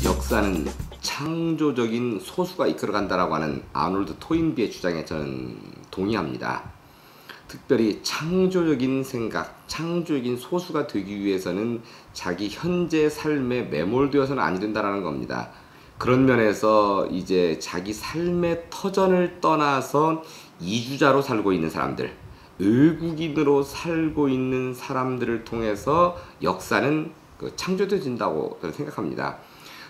역사는 창조적인 소수가 이끌어간다라고 하는 아놀드 토인비의 주장에 저는 동의합니다. 특별히 창조적인 생각, 창조적인 소수가 되기 위해서는 자기 현재 삶에 매몰되어서는 아니 된다라는 겁니다. 그런 면에서 이제 자기 삶의 터전을 떠나서 이주자로 살고 있는 사람들, 외국인으로 살고 있는 사람들을 통해서 역사는 창조되어진다고 저는 생각합니다.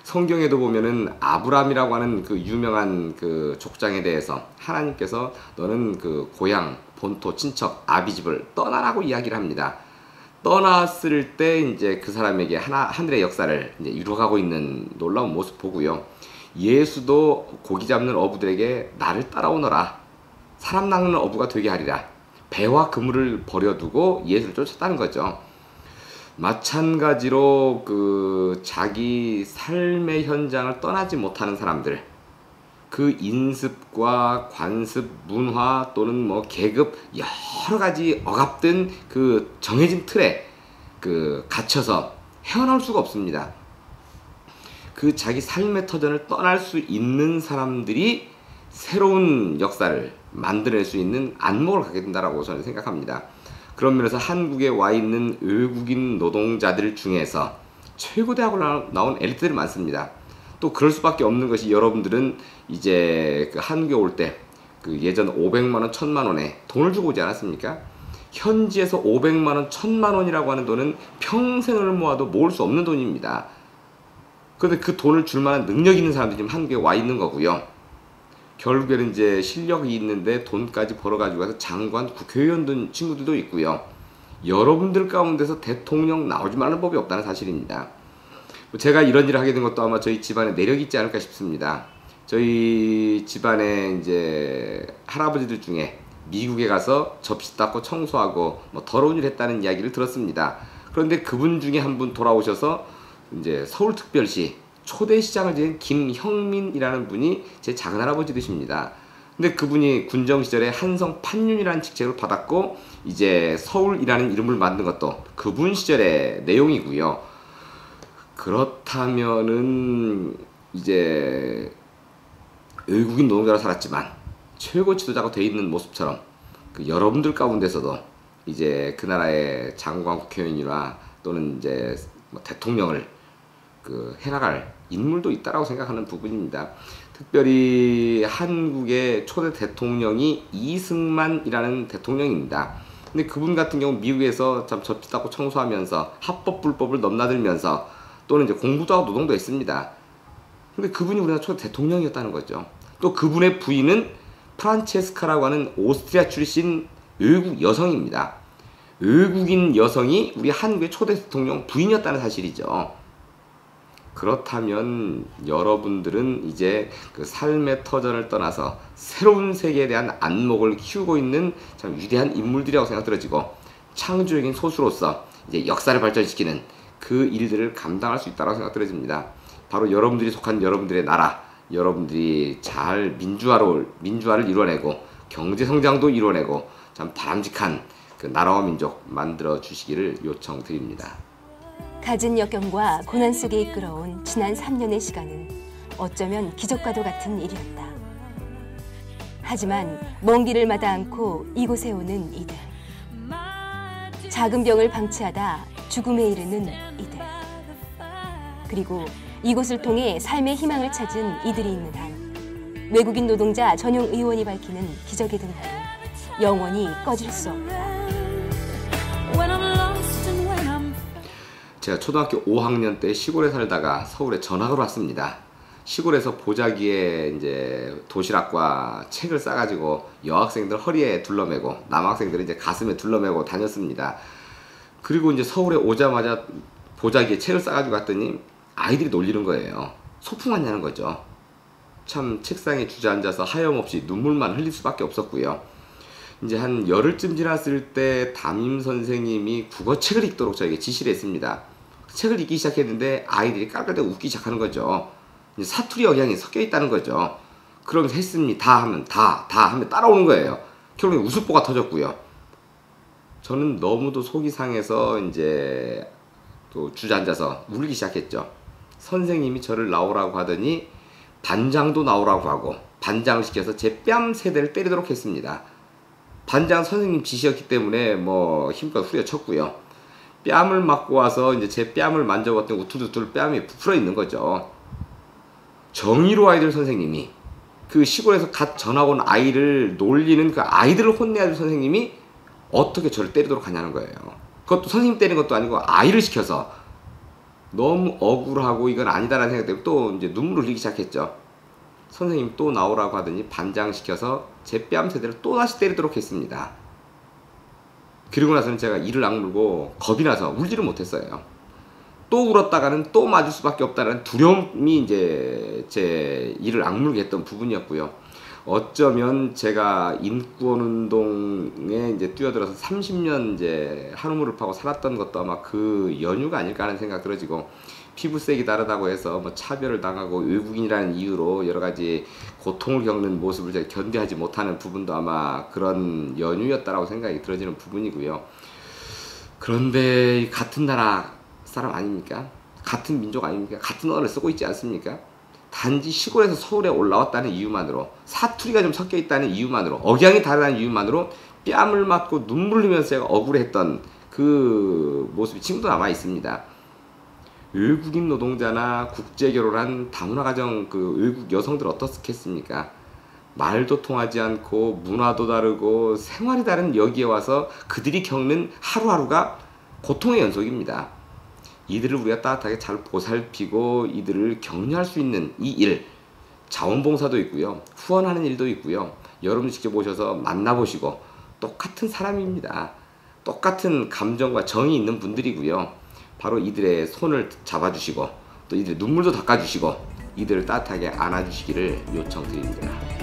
성경에도 보면은 아브라함이라고 하는 그 유명한 그 족장에 대해서 하나님께서 너는 그 고향, 본토, 친척, 아비집을 떠나라고 이야기를 합니다. 떠났을 때 이제 그 사람에게 하늘의 역사를 이제 이루어가고 있는 놀라운 모습 보고요. 예수도 고기 잡는 어부들에게 나를 따라오너라. 사람 낚는 어부가 되게 하리라. 배와 그물을 버려두고 예수를 쫓았다는 거죠. 마찬가지로 그 자기 삶의 현장을 떠나지 못하는 사람들, 그 인습과 관습, 문화 또는 뭐 계급 여러 가지 억압된 그 정해진 틀에 그 갇혀서 헤어나올 수가 없습니다. 그 자기 삶의 터전을 떠날 수 있는 사람들이 새로운 역사를 만들어낼 수 있는 안목을 갖게 된다고 저는 생각합니다. 그런 면에서 한국에 와 있는 외국인 노동자들 중에서 최고대학을 나온 엘리트들이 많습니다. 또 그럴 수밖에 없는 것이 여러분들은 이제 그 한국에 올 때 그 예전 500만원, 1000만원에 돈을 주고 오지 않았습니까? 현지에서 500만원, 1000만원이라고 하는 돈은 평생을 모아도 모을 수 없는 돈입니다. 그런데 그 돈을 줄 만한 능력 있는 사람들이 지금 한국에 와 있는 거고요. 결국에는 이제 실력이 있는데 돈까지 벌어가지고 가서 장관, 국회의원 된 친구들도 있고요. 여러분들 가운데서 대통령 나오지 말라는 법이 없다는 사실입니다. 제가 이런 일을 하게 된 것도 아마 저희 집안에 내력이 있지 않을까 싶습니다. 저희 집안에 이제 할아버지들 중에 미국에 가서 접시 닦고 청소하고 뭐 더러운 일 했다는 이야기를 들었습니다. 그런데 그분 중에 한 분 돌아오셔서 이제 서울특별시 초대시장을 지은 김형민이라는 분이 제 작은할아버지 되십니다. 근데 그분이 군정 시절에 한성 판윤이라는 직책을 받았고 이제 서울이라는 이름을 만든 것도 그분 시절의 내용이고요. 그렇다면은 이제 외국인 노동자로 살았지만 최고 지도자가 돼 있는 모습처럼 그 여러분들 가운데서도 이제 그 나라의 장관, 국회의원이나 또는 이제 뭐 대통령을 그 해나갈 인물도 있다라고 생각하는 부분입니다. 특별히 한국의 초대 대통령이 이승만이라는 대통령입니다. 근데 그분 같은 경우 미국에서 참 접시 닦고 청소하면서 합법 불법을 넘나들면서 또는 이제 공부도 하고 노동도 했습니다. 근데 그분이 우리나라 초대 대통령이었다는 거죠. 또 그분의 부인은 프란체스카라고 하는 오스트리아 출신 외국 여성입니다. 외국인 여성이 우리 한국의 초대 대통령 부인이었다는 사실이죠. 그렇다면 여러분들은 이제 그 삶의 터전을 떠나서 새로운 세계에 대한 안목을 키우고 있는 참 위대한 인물들이라고 생각 들어지고 창조적인 소수로서 이제 역사를 발전시키는 그 일들을 감당할 수 있다고 생각 들어집니다. 바로 여러분들이 속한 여러분들의 나라, 여러분들이 잘 민주화를 이뤄내고 경제성장도 이뤄내고 참 바람직한 그 나라와 민족 만들어 주시기를 요청드립니다. 갖은 역경과 고난 속에 이끌어온 지난 3년의 시간은 어쩌면 기적과도 같은 일이었다. 하지만 먼 길을 마다 않고 이곳에 오는 이들. 작은 병을 방치하다 죽음에 이르는 이들. 그리고 이곳을 통해 삶의 희망을 찾은 이들이 있는 한 외국인 노동자 전용 의원이 밝히는 기적의 등불은 영원히 꺼질 수 없다. 제가 초등학교 5학년 때 시골에 살다가 서울에 전학을 왔습니다. 시골에서 보자기에 이제 도시락과 책을 싸가지고 여학생들 허리에 둘러매고 남학생들은 이제 가슴에 둘러매고 다녔습니다. 그리고 이제 서울에 오자마자 보자기에 책을 싸가지고 갔더니 아이들이 놀리는 거예요. 소풍 왔냐는 거죠. 참 책상에 주저앉아서 하염없이 눈물만 흘릴 수밖에 없었고요. 이제 한 열흘쯤 지났을 때 담임 선생님이 국어책을 읽도록 저에게 지시를 했습니다. 책을 읽기 시작했는데 아이들이 깔깔대고 웃기 시작하는 거죠. 이제 사투리 억양이 섞여 있다는 거죠. 그러면서 했습니다 하면 다 하면 따라오는 거예요. 결국에 우스뽀가 터졌고요. 저는 너무도 속이 상해서 이제 또 주저앉아서 울기 시작했죠. 선생님이 저를 나오라고 하더니 반장도 나오라고 하고 반장을 시켜서 제 뺨 세대를 때리도록 했습니다. 반장 선생님 지시였기 때문에 뭐 힘껏 후려쳤고요. 뺨을 맞고 와서 이제 제 뺨을 만져봤더니 우툴우툴 뺨이 부풀어 있는 거죠. 정의로 아이들 선생님이, 그 시골에서 갓 전학 온 아이를 놀리는 그 아이들을 혼내야 될 선생님이 어떻게 저를 때리도록 하냐는 거예요. 그것도 선생님 때리는 것도 아니고 아이를 시켜서. 너무 억울하고 이건 아니다라는 생각 때문에 또 이제 눈물을 흘리기 시작했죠. 선생님 또 나오라고 하더니 반장 시켜서 제 뺨 세대를 또 다시 때리도록 했습니다. 그리고 나서는 제가 이를 악물고 겁이 나서 울지를 못했어요. 또 울었다가는 또 맞을 수밖에 없다는 두려움이 이제 제 이를 악물게 했던 부분이었고요. 어쩌면 제가 인권운동에 이제 뛰어들어서 30년 이제 한우물을 파고 살았던 것도 아마 그 연유가 아닐까 하는 생각 들어지고, 피부색이 다르다고 해서 뭐 차별을 당하고 외국인이라는 이유로 여러 가지 고통을 겪는 모습을 제가 견뎌하지 못하는 부분도 아마 그런 연유였다라고 생각이 들어지는 부분이고요. 그런데 같은 나라 사람 아닙니까? 같은 민족 아닙니까? 같은 언어를 쓰고 있지 않습니까? 단지 시골에서 서울에 올라왔다는 이유만으로, 사투리가 좀 섞여 있다는 이유만으로, 억양이 다르다는 이유만으로 뺨을 맞고 눈물 흘리면서 제가 억울했던 그 모습이 지금도 남아 있습니다. 외국인 노동자나 국제결혼한 다문화 가정 그 외국 여성들 어떻겠습니까? 말도 통하지 않고 문화도 다르고 생활이 다른 여기에 와서 그들이 겪는 하루하루가 고통의 연속입니다. 이들을 우리가 따뜻하게 잘 보살피고 이들을 격려할 수 있는 이 일, 자원봉사도 있고요, 후원하는 일도 있고요. 여러분 직접 오셔서 만나보시고, 똑같은 사람입니다. 똑같은 감정과 정이 있는 분들이고요. 바로 이들의 손을 잡아주시고 또 이들의 눈물도 닦아주시고 이들을 따뜻하게 안아주시기를 요청드립니다.